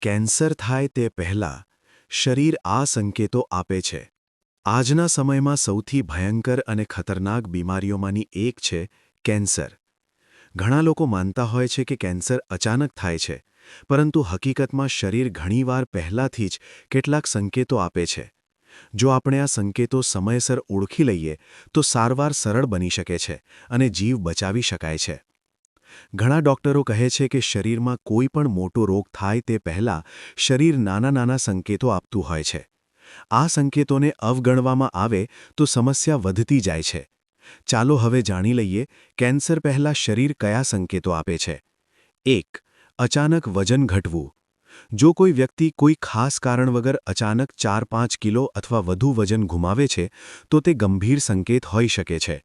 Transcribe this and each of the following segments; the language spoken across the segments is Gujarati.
કેન્સર થાય તે પહેલાં શરીર આ સંકેતો આપે છે. આજના સમયમાં સૌથી ભયંકર અને ખતરનાક બીમારીઓમાંની એક છે કેન્સર. ઘણા લોકો માનતા હોય છે કે કેન્સર અચાનક થાય છે, પરંતુ હકીકતમાં શરીર ઘણીવાર પહેલાથી જ કેટલાક સંકેતો આપે છે. જો આપણે આ સંકેતો સમયસર ઓળખી લઈએ તો સારવાર સરળ બની શકે છે અને જીવ બચાવી શકાય છે. ઘણા ડોક્ટરો કહે છે કે શરીરમાં કોઈ પણ મોટો રોગ થાય તે પહેલાં શરીર નાના સંકેતો આપતું હોય છે. આ સંકેતોને અવગણવામાં આવે તો સમસ્યા વધતી જાય છે. ચાલો હવે જાણી લઈએ કેન્સર પહેલાં શરીર કયા સંકેતો આપે છે. 1. અચાનક વજન ઘટવું. જો કોઈ વ્યક્તિ કોઈ ખાસ કારણ વગર અચાનક 4-5 કિલો અથવા વધુ વજન ગુમાવે છે તો તે ગંભીર સંકેત હોઈ શકે છે.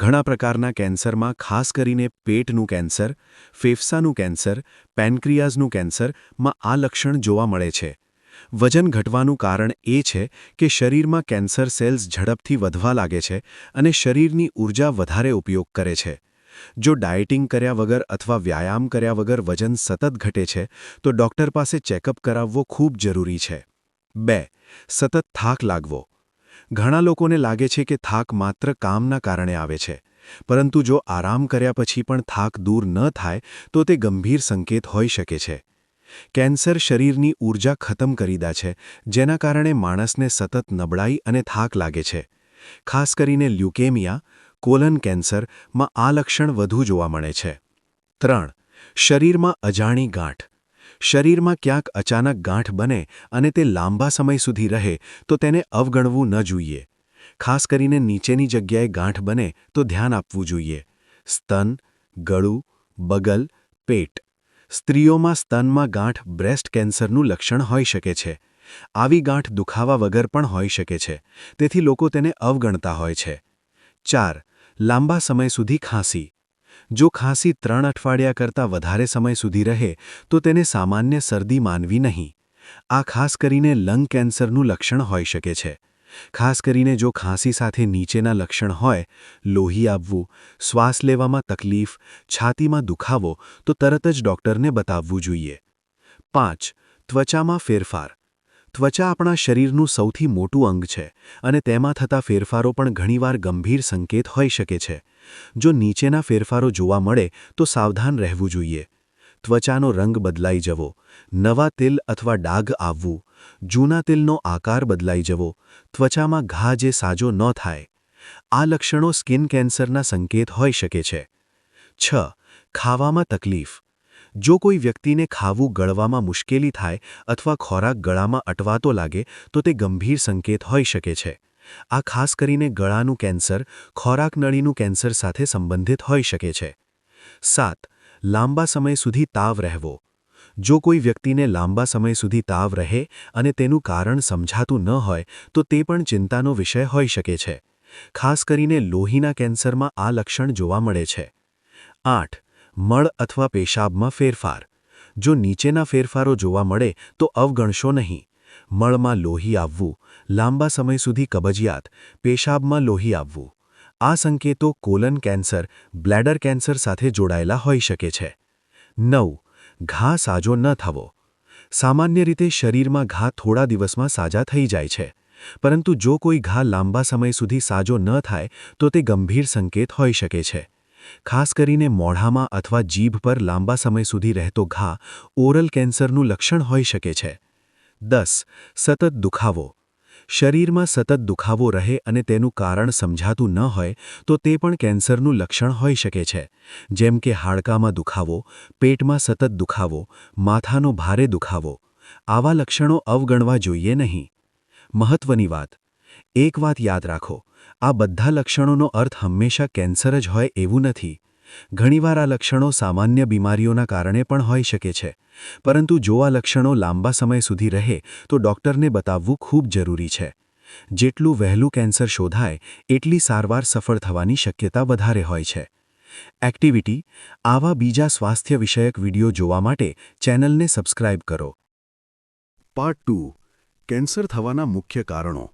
ઘણા પ્રકારના કેન્સરમાં ખાસ કરીને પેટનું કેન્સર, ફેફસાનું કેન્સર, પેનક્રિયાઝનું કેન્સરમાં આ લક્ષણ જોવા મળે છે. વજન ઘટવાનું કારણ એ છે કે શરીરમાં કેન્સર સેલ્સ ઝડપથી વધવા લાગે છે અને શરીરની ઊર્જા વધારે ઉપયોગ કરે છે. જો ડાયટિંગ કર્યા વગર અથવા વ્યાયામ કર્યા વગર વજન સતત ઘટે છે તો ડોક્ટર પાસે ચેકઅપ કરાવવો ખૂબ જરૂરી છે. 2. સતત થાક લાગવો. ઘણા લોકોને લાગે છે કે થાક માત્ર કામના કારણે આવે છે, પરંતુ જો આરામ કર્યા પછી પણ થાક દૂર ન થાય તો તે ગંભીર સંકેત હોઈ શકે છે. કેન્સર શરીરની ઊર્જા ખતમ કરી દે છે, જેના કારણે માણસને સતત નબળાઈ અને થાક લાગે છે. ખાસ કરીને લ્યુકેમિયા, કોલન કેન્સરમાં આ લક્ષણ વધુ જોવા મળે છે. 3. શરીરમાં અજાણી ગાંઠ. શરીરમાં ક્યાંક અચાનક ગાંઠ બને અને તે લાંબા સમય સુધી રહે તો તેને અવગણવું ન જોઈએ. ખાસ કરીને નીચેની જગ્યાએ ગાંઠ બને તો ધ્યાન આપવું જોઈએ. સ્તન, ગળું, બગલ, પેટ. સ્ત્રીઓમાં સ્તનમાં ગાંઠ બ્રેસ્ટ કેન્સરનું લક્ષણ હોઈ શકે છે. આવી ગાંઠ દુખાવા વગર પણ હોઈ શકે છે, તેથી લોકો તેને અવગણતા હોય છે. 4. લાંબા સમય સુધી ખાંસી. જો ખાંસી 3 અઠવાડિયા કરતાં વધારે સમય સુધી રહે તો તેને સામાન્ય શરદી માનવી નહીં. આ ખાસ કરીને લંગ કેન્સરનું લક્ષણ હોઈ શકે છે. ખાસ કરીને જો ખાંસી સાથે નીચેના લક્ષણ હોય: લોહી આવવું, શ્વાસ લેવામાં તકલીફ, છાતીમાં દુખાવો, તો તરત જ ડોક્ટરને બતાવવું જોઈએ. 5. ત્વચામાં ફેરફાર. ત્વચા આપણા શરીરનું સૌથી મોટું અંગ છે અને તેમાં થતા ફેરફારો પણ ઘણીવાર ગંભીર સંકેત હોઈ શકે છે. જો નીચેના ફેરફારો જોવા મળે તો સાવધાન રહેવું જોઈએ. ત્વચાનો રંગ બદલાઈ જવો, નવા તિલ અથવા ડાઘ આવવું, જૂના તિલનો આકાર બદલાઈ જવો, ત્વચામાં ઘા જે સાજો ન થાય. આ લક્ષણો સ્કિન કેન્સરના સંકેત હોઈ શકે છે. 6. ખાવામાં તકલીફ. જો કોઈ વ્યક્તિને ખાવું ગળવામાં મુશ્કેલી થાય અથવા ખોરાક ગળામાં અટવાતો લાગે તો તે ગંભીર સંકેત હોઈ શકે છે. આ ખાસ કરીને ગળાનું કેન્સર, ખોરાક નળીનું કેન્સર સાથે સંબંધિત હોઈ શકે છે. 7. લાંબા સમય સુધી તાવ રહેવો. જો કોઈ વ્યક્તિને લાંબા સમય સુધી તાવ રહે અને તેનું કારણ સમજાતું ન હોય તો તે પણ ચિંતાનો વિષય હોઈ શકે છે. ખાસ કરીને લોહીના કેન્સરમાં આ લક્ષણ જોવા મળે છે. 8. મળ અથવા પેશાબમાં ફેરફાર. જો નીચેના ફેરફારો જોવા મળે તો અવગણશો નહીં. મળમાં લોહી આવવું, લાંબા સમય સુધી કબજિયાત, પેશાબમાં લોહી આવવું. આ સંકેતો કોલન કેન્સર, બ્લેડર કેન્સર સાથે જોડાયેલા હોઈ શકે છે. 9. ઘા સાજો ન થવો. સામાન્ય રીતે શરીરમાં ઘા થોડા દિવસમાં સાજા થઈ જાય છે, પરંતુ જો કોઈ ઘા લાંબા સમય સુધી સાજો ન થાય તો તે ગંભીર સંકેત હોઈ શકે છે. ખાસ કરીને મોઢામાં અથવા જીભ પર લાંબા સમય સુધી રહેતો ઘા ઓરલ કેન્સરનું લક્ષણ હોઈ શકે છે. 10. સતત દુખાવો. શરીરમાં સતત દુખાવો રહે અને તેનું કારણ સમજાતું ન હોય તો તે પણ કેન્સરનું લક્ષણ હોઈ શકે છે, જેમ કે હાડકામાં દુખાવો, પેટમાં સતત દુખાવો, માથાનો ભારે દુખાવો. આવા લક્ષણો અવગણવા જોઈએ નહીં. મહત્વની વાત: એક વાત યાદ રાખો, આ બધા લક્ષણોનો અર્થ હંમેશા કેન્સર જ હોય એવું નથી. ઘણીવાર આ લક્ષણો સામાન્ય બીમારીઓના કારણે પણ હોઈ શકે છે, પરંતુ જો આ લક્ષણો લાંબા સમય સુધી રહે તો ડોક્ટરને બતાવવું ખૂબ જરૂરી છે. જેટલું વહેલું કેન્સર શોધાય એટલી સારવાર સફળ થવાની શક્યતા વધારે હોય છે. એક્ટિવિટી: આવા બીજા સ્વાસ્થ્ય વિષયક વિડિયો જોવા માટે ચેનલને સબસ્ક્રાઇબ કરો. પાર્ટ 2. કેન્સર થવાના મુખ્ય કારણો.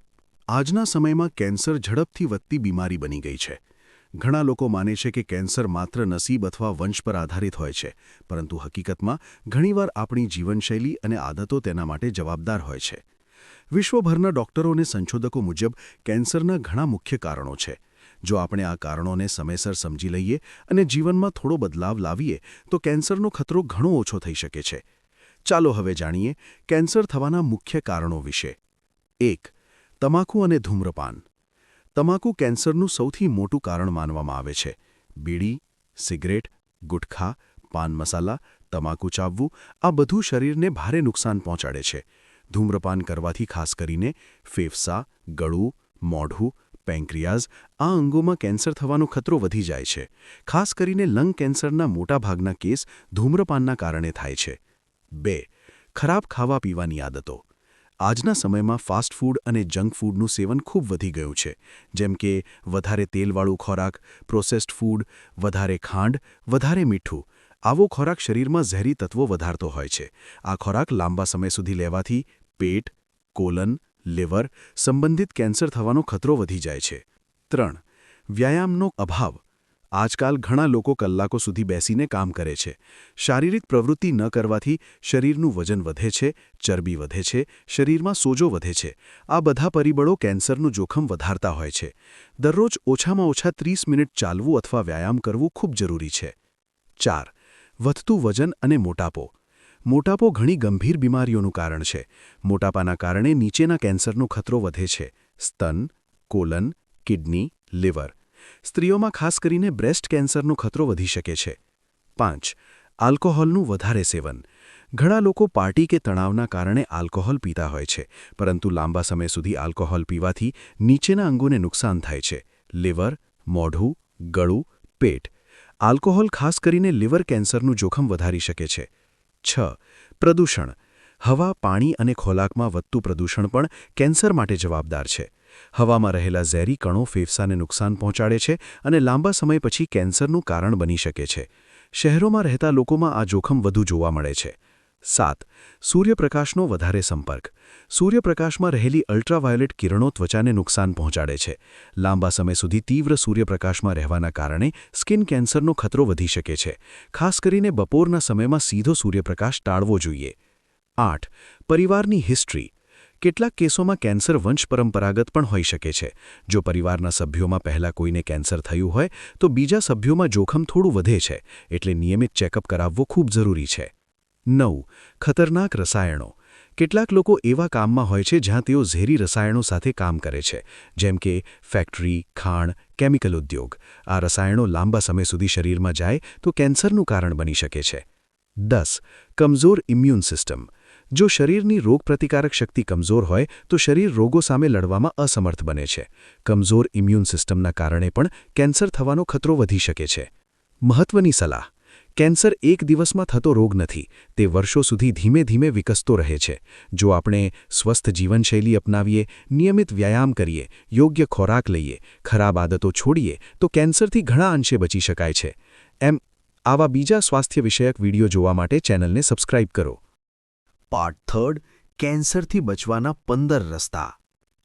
આજના સમયમાં કેન્સર ઝડપથી વધતી બીમારી બની ગઈ છે. ઘણા લોકો માને છે કે કેન્સર માત્ર નસીબ અથવા વંશ પર આધારિત હોય છે, પરંતુ હકીકતમાં ઘણીવાર આપણી જીવનશૈલી અને આદતો તેના માટે જવાબદાર હોય છે. વિશ્વભરના ડોક્ટરો અને સંશોધકો મુજબ કેન્સરના ઘણા મુખ્ય કારણો છે. જો આપણે આ કારણોને સમયસર સમજી લઈએ અને જીવનમાં થોડો બદલાવ લાવીએ તો કેન્સરનો ખતરો ઘણો ઓછો થઈ શકે છે. ચાલો હવે જાણીએ કેન્સર થવાના મુખ્ય કારણો વિશે. 1. તમાકુ અને ધૂમ્રપાન. તમાકુ કેન્સરનું સૌથી મોટું કારણ માનવામાં આવે છે. બીડી, સિગરેટ, ગુટખા, પાન મસાલા, તમાકુ ચાવવું આ બધું શરીરને ભારે નુકસાન પહોંચાડે છે. ધૂમ્રપાન કરવાથી ખાસ કરીને ફેફસાં, ગળું, મોઢું, પેન્ક્રિયાઝ આ અંગોમાં કેન્સર થવાનો ખતરો વધી જાય છે. ખાસ કરીને લંગ કેન્સરના મોટાભાગના કેસ ધૂમ્રપાનના કારણે થાય છે. 2. ખરાબ ખાવા પીવાની આદતો. આજના સમયમાં ફાસ્ટ ફૂડ અને જંક ફૂડનું સેવન ખૂબ વધી ગયું છે. જેમ કે વધારે તેલવાળું ખોરાક, પ્રોસેસ્ડ ફૂડ, વધારે ખાંડ, વધારે મીઠું. આવો ખોરાક શરીરમાં ઝેરી તત્વો વધારતો હોય છે. આ ખોરાક લાંબા સમય સુધી લેવાથી પેટ, કોલન, લીવર સંબંધિત કેન્સર થવાનો ખતરો વધી જાય છે. 3. વ્યાયામનો અભાવ. આજકાલ ઘણા લોકો કલાકો સુધી બેસીને કામ કરે છે. શારીરિક પ્રવૃત્તિ ન કરવાથી શરીરનું વજન વધે છે, ચરબી વધે છે, શરીરમાં સોજો વધે છે. આ બધા પરિબળો કેન્સરનું જોખમ વધારતા હોય છે. દરરોજ ઓછામાં ઓછા 30 મિનિટ ચાલવું અથવા વ્યાયામ કરવું ખૂબ જરૂરી છે. 4. વધતું વજન અને મોટાપો. મોટાપો ઘણી ગંભીર બીમારીઓનું કારણ છે. મોટાપાના કારણે નીચેના કેન્સરનો ખતરો વધે છે: સ્તન, કોલન, કિડની, લીવર. સ્ત્રીઓમાં ખાસ કરીને બ્રેસ્ટ કેન્સરનો ખતરો વધી શકે છે. 5. આલ્કોહોલનું વધારે સેવન. ઘણા લોકો પાર્ટી કે તણાવના કારણે આલ્કોહોલ પીતા હોય છે, પરંતુ લાંબા સમય સુધી આલ્કોહોલ પીવાથી નીચેના અંગોને નુકસાન થાય છે: લીવર, મોઢું, ગળું, પેટ. આલ્કોહોલ ખાસ કરીને લીવર કેન્સરનું જોખમ વધારી શકે છે. 6. પ્રદૂષણ. હવા, પાણી અને ખોરાકમાં વધતું પ્રદૂષણ પણ કેન્સર માટે જવાબદાર છે. હવામાં રહેલા ઝેરી કણો ફેફસાને નુકસાન પહોંચાડે છે અને લાંબા સમય પછી કેન્સરનું કારણ બની શકે છે. શહેરોમાં રહેતા લોકોમાં આ જોખમ વધુ જોવા મળે છે. 7. સૂર્યપ્રકાશનો વધારે સંપર્ક. સૂર્યપ્રકાશમાં રહેલી અલ્ટ્રાવાયોલેટ કિરણો ત્વચાને નુકસાન પહોંચાડે છે. લાંબા સમય સુધી તીવ્ર સૂર્યપ્રકાશમાં રહેવાના કારણે સ્કિન કેન્સરનો ખતરો વધી શકે છે. ખાસ કરીને બપોરના સમયમાં સીધો સૂર્યપ્રકાશ ટાળવો જોઈએ. 8. પરિવારની હિસ્ટ્રી. કેટલાક કેસોમાં કેન્સર વંશપરંપરાગત પણ હોઈ શકે છે. જો પરિવારના સભ્યોમાં પહેલા કોઈને કેન્સર થયું હોય તો બીજા સભ્યોમાં જોખમ થોડું વધે છે, એટલે નિયમિત ચેકઅપ કરાવવો ખૂબ જરૂરી છે. 9. ખતરનાક રસાયણો. કેટલાક લોકો એવા કામમાં હોય છે જ્યાં તેઓ ઝેરી રસાયણો સાથે કામ કરે છે, જેમ કે ફેક્ટરી, ખાણ, કેમિકલ ઉદ્યોગ. આ રસાયણો લાંબા સમય સુધી શરીરમાં જાય તો કેન્સરનું કારણ બની શકે છે. 10. કમજોર ઇમ્યુન સિસ્ટમ. જો શરીરની રોગપ્રતિકારક શક્તિ કમજોર હોય તો શરીર રોગો સામે લડવામાં અસમર્થ બને છે. કમજોર ઇમ્યુન સિસ્ટમના કારણે પણ કેન્સર થવાનો ખતરો વધી શકે છે. મહત્વની સલાહ. કેન્સર એક દિવસમાં થતો રોગ નથી, તે વર્ષો સુધી ધીમે ધીમે વિકસતો રહે છે. જો આપણે સ્વસ્થ જીવનશૈલી અપનાવીએ, નિયમિત વ્યાયામ કરીએ, યોગ્ય ખોરાક લઈએ, ખરાબ આદતો છોડીએ તો કેન્સરથી ઘણા અંશે બચી શકાય છે. આવા બીજા સ્વાસ્થ્ય વિષયક વિડીયો જોવા માટે ચેનલને સબસ્ક્રાઇબ કરો. પાર્ટ 3. કેન્સરથી બચવાના 15 રસ્તા.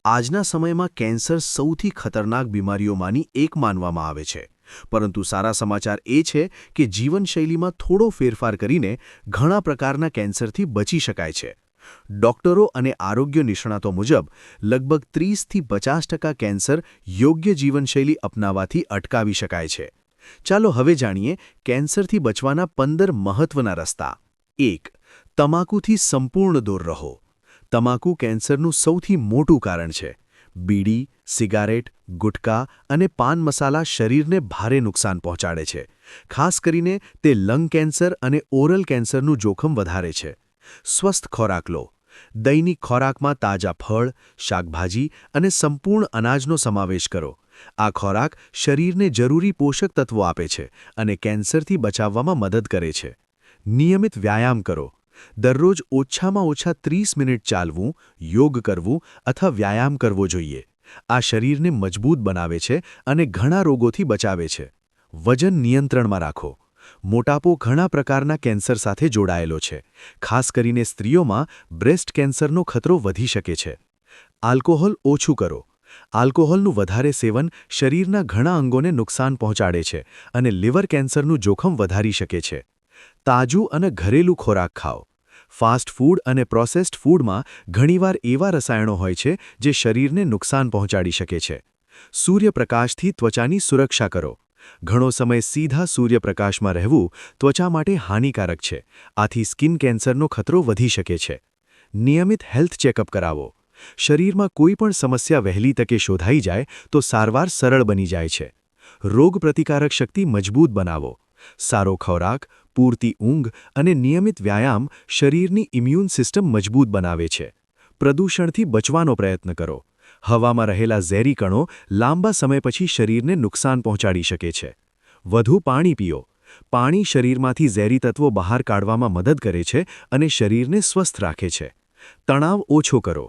આજના સમયમાં કેન્સર સૌથી ખતરનાક બીમારીઓમાંની એક માનવામાં આવે છે. પરંતુ સારા સમાચાર એ છે કે જીવનશૈલીમાં થોડો ફેરફાર કરીને ઘણા પ્રકારના કેન્સરથી બચી શકાય છે. ડોક્ટરો અને આરોગ્ય નિષ્ણાતો મુજબ લગભગ 30થી 50% કેન્સર યોગ્ય જીવનશૈલી અપનાવવાથી અટકાવી શકાય છે. ચાલો હવે જાણીએ કેન્સરથી બચવાના 15 મહત્વના રસ્તા. 1. તમાકુથી સંપૂર્ણ દૂર રહો. તમાકુ કેન્સરનું સૌથી મોટું કારણ છે. બીડી, સિગારેટ, ગુટકા અને પાન મસાલા શરીરને ભારે નુકસાન પહોંચાડે છે. ખાસ કરીને તે લંગ કેન્સર અને ઓરલ કેન્સરનું જોખમ વધારે છે. સ્વસ્થ ખોરાક લો. દૈનિક ખોરાકમાં તાજા ફળ, શાકભાજી અને સંપૂર્ણ અનાજનો સમાવેશ કરો. આ ખોરાક શરીરને જરૂરી પોષક તત્વો આપે છે અને કેન્સરથી બચાવવામાં મદદ કરે છે. નિયમિત વ્યાયામ કરો. દરરોજ ઓછામાં ઓછા 30 મિનિટ ચાલવું, યોગ કરવું અથવા વ્યાયામ કરવો જોઈએ. આ શરીરને મજબૂત બનાવે છે અને ઘણા રોગોથી બચાવે છે. વજન નિયંત્રણમાં રાખો. મોટાપો ઘણા પ્રકારના કેન્સર સાથે જોડાયેલો છે. ખાસ કરીને સ્ત્રીઓમાં બ્રેસ્ટ કેન્સરનો ખતરો વધી શકે છે. આલ્કોહોલ ઓછું કરો. આલ્કોહોલનું વધારે સેવન શરીરના ઘણા અંગોને નુકસાન પહોંચાડે છે અને લીવર કેન્સરનું જોખમ વધારી શકે છે. તાજું અને ઘરેલું ખોરાક ખાઓ. ફાસ્ટ ફૂડ અને પ્રોસેસ્ડ ફૂડમાં ઘણીવાર એવા રસાયણો હોય છે જે શરીરને નુકસાન પહોંચાડી શકે છે. સૂર્યપ્રકાશથી ત્વચાની સુરક્ષા કરો. ઘણો સમય સીધા સૂર્યપ્રકાશમાં રહેવું ત્વચા માટે હાનિકારક છે. આથી સ્કિન કેન્સરનો ખતરો વધી શકે છે. નિયમિત હેલ્થ ચેકઅપ કરાવો. શરીરમાં કોઈ પણ સમસ્યા વહેલી તકે શોધાઈ જાય તો સારવાર સરળ બની જાય છે. રોગપ્રતિકારક શક્તિ મજબૂત બનાવો. સારો ખોરાક, પૂરતી ઊંઘ અને નિયમિત વ્યાયામ શરીરની ઇમ્યુન સિસ્ટમ મજબૂત બનાવે છે. પ્રદૂષણથી બચવાનો પ્રયત્ન કરો. હવામાં રહેલા ઝેરી કણો લાંબા સમય પછી શરીરને નુકસાન પહોંચાડી શકે છે. વધુ પાણી પીઓ. પાણી શરીરમાંથી ઝેરી તત્વો બહાર કાઢવામાં મદદ કરે છે અને શરીરને સ્વસ્થ રાખે છે. તણાવ ઓછો કરો.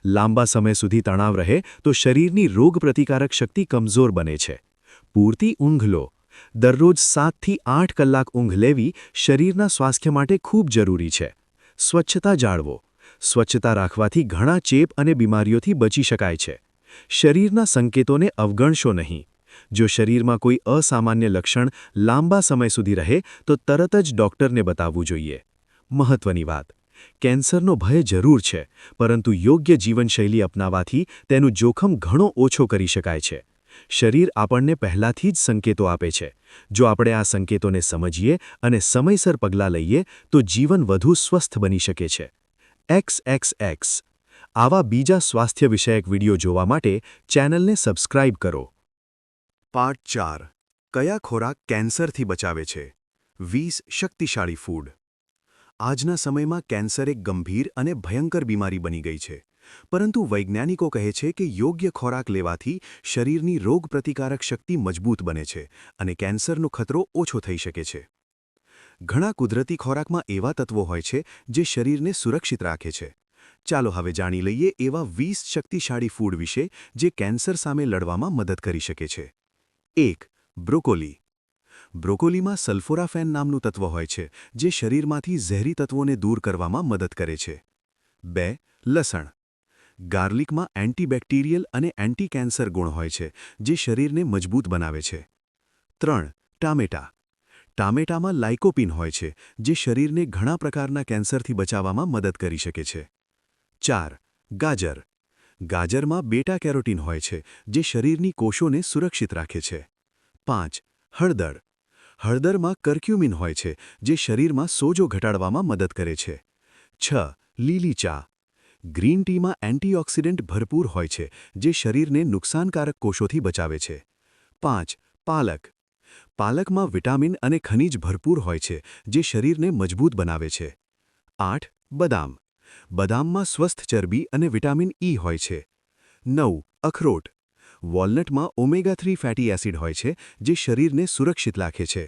લાંબા સમય સુધી તણાવ રહે તો શરીરની રોગપ્રતિકારક શક્તિ કમજોર બને છે. પૂરતી ઊંઘ લો. દરરોજ 7 થી 8 કલાક ઊંઘ લેવી શરીરના સ્વાસ્થ્ય માટે ખૂબ જરૂરી છે. સ્વચ્છતા જાળવો. સ્વચ્છતા રાખવાથી ઘણા ચેપ અને બીમારીઓથી બચી શકાય છે. શરીરના સંકેતોને અવગણશો નહીં. જો શરીરમાં કોઈ અસામાન્ય લક્ષણ લાંબા સમય સુધી રહે તો તરત જ ડૉક્ટરને બતાવવું જોઈએ. મહત્વની વાત: કેન્સરનો ભય જરૂર છે, પરંતુ યોગ્ય જીવનશૈલી અપનાવવાથી તેનું જોખમ ઘણો ઓછો કરી શકાય છે. શરીર આપણને પહેલાથી જ સંકેતો આપે છે. જો આપણે આ સંકેતોને સમજીએ અને સમયસર પગલાં લઈએ તો જીવન વધુ સ્વસ્થ બની શકે છે. XXX આવા બીજા સ્વાસ્થ્ય વિષયક વિડિયો જોવા માટે ચેનલને સબસ્ક્રાઇબ કરો. પાર્ટ 4. કયા ખોરાક કેન્સરથી બચાવે છે? 20 શક્તિશાળી ફૂડ. આજના સમયમાં કેન્સર એક ગંભીર અને ભયંકર બીમારી બની ગઈ છે. પરંતુ વૈજ્ઞાનિકો કહે છે કે યોગ્ય ખોરાક લેવાથી શરીરની રોગપ્રતિકારક શક્તિ મજબૂત બને છે અને કેન્સરનો ખતરો ઓછો થઈ શકે છે. ઘણા કુદરતી ખોરાકમાં એવા તત્વો હોય છે જે શરીરને સુરક્ષિત રાખે છે. ચાલો હવે જાણી લઈએ એવા 20 શક્તિશાળી ફૂડ વિશે જે કેન્સર સામે લડવામાં મદદ કરી શકે છે. 1. બ્રોકોલી. બ્રોકોલીમાં સલ્ફોરાફેન નામનું તત્વ હોય છે જે શરીરમાંથી ઝેરી તત્વોને દૂર કરવામાં મદદ કરે છે. 2. લસણ. ગાર્લિકમાં એન્ટીબેક્ટેરિયલ અને એન્ટી કેન્સર ગુણ હોય છે જે શરીરને મજબૂત બનાવે છે. 3. ટામેટાં. ટામેટામાં લાઇકોપીન હોય છે જે શરીરને ઘણા પ્રકારના કેન્સરથી બચાવવામાં મદદ કરી શકે છે. 4. ગાજર. ગાજરમાં બેટા કેરોટીન હોય છે જે શરીરની કોષોને સુરક્ષિત રાખે છે. 5. હળદર. હળદરમાં કર્ક્યુમિન હોય છે જે શરીરમાં સોજો ઘટાડવામાં મદદ કરે છે. 6. લીલી ચા. ગ્રીન ટીમાં એન્ટીઓક્સિડન્ટ ભરપૂર હોય છે જે શરીરને નુકસાનકારક કોષોથી બચાવે છે. 5. પાલક. પાલકમાં વિટામિન અને ખનિજ ભરપૂર હોય છે જે શરીરને મજબૂત બનાવે છે. 8. બદામ. બદામમાં સ્વસ્થ ચરબી અને વિટામિન ઇ હોય છે. 9. અખરોટ. વોલનટમાં ઓમેગા-3 ફેટી એસિડ હોય છે જે શરીરને સુરક્ષિત રાખે છે.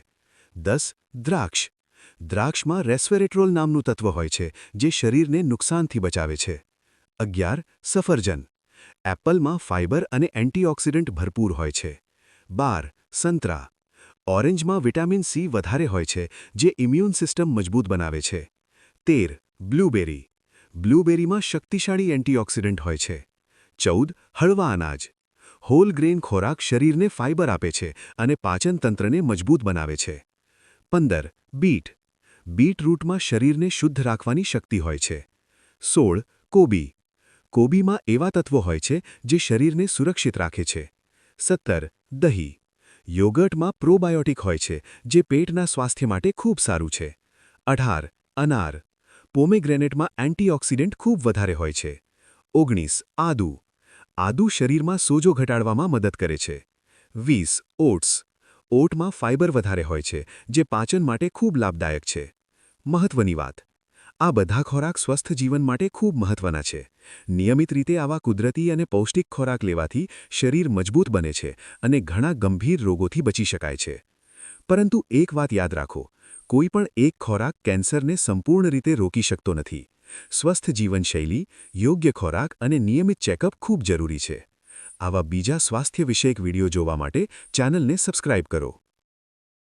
10. દ્રાક્ષ. દ્રાક્ષમાં રેસ્વેરેટ્રોલ નામનું તત્વ હોય છે જે શરીરને નુકસાનથી બચાવે છે. 11. સફરજન. એપલમાં ફાઇબર અને એન્ટીઓક્સિડન્ટ ભરપૂર હોય છે. 12. સંતરા. ઓરેન્જમાં વિટામિન સી વધારે હોય છે જે ઇમ્યુન સિસ્ટમ મજબૂત બનાવે છે. 13. બ્લૂબેરી. બ્લૂબેરીમાં શક્તિશાળી એન્ટીઓક્સિડન્ટ હોય છે. 14. હળવા અનાજ. હોલ ગ્રેન ખોરાક શરીરને ફાઇબર આપે છે અને પાચનતંત્રને મજબૂત બનાવે છે. 15. બીટ. બીટરૂટમાં શરીરને શુદ્ધ રાખવાની શક્તિ હોય છે. 16. કોબી. કોબીમાં એવા તત્વો હોય છે જે શરીરને સુરક્ષિત રાખે છે. 17. દહીં. યોગર્ટમાં પ્રોબાયોટિક હોય છે જે પેટના સ્વાસ્થ્ય માટે ખૂબ સારું છે. 18. અનાર. પોમેગ્રેનેટમાં એન્ટીઓક્સિડન્ટ ખૂબ વધારે હોય છે. 19. આદુ. આદુ શરીરમાં સોજો ઘટાડવામાં મદદ કરે છે. 20. ઓટ્સ. ઓટમાં ફાઇબર વધારે હોય છે જે પાચન માટે ખૂબ લાભદાયક છે. મહત્વની વાત: આ બધા ખોરાક સ્વસ્થ જીવન માટે ખૂબ મહત્વના છે. નિયમિત રીતે આવા કુદરતી અને પૌષ્ટિક ખોરાક લેવાથી શરીર મજબૂત બને છે અને ઘણા ગંભીર રોગોથી બચી શકાય છે. પરંતુ એક વાત યાદ રાખો: કોઈ પણ એક ખોરાક કેન્સરને સંપૂર્ણ રીતે રોકી શકતો નથી. સ્વસ્થ જીવનશૈલી, યોગ્ય ખોરાક અને નિયમિત ચેકઅપ ખૂબ જરૂરી છે. આવા બીજા સ્વાસ્થ્ય વિષયક વિડિયો જોવા માટે ચેનલને સબસ્ક્રાઇબ કરો.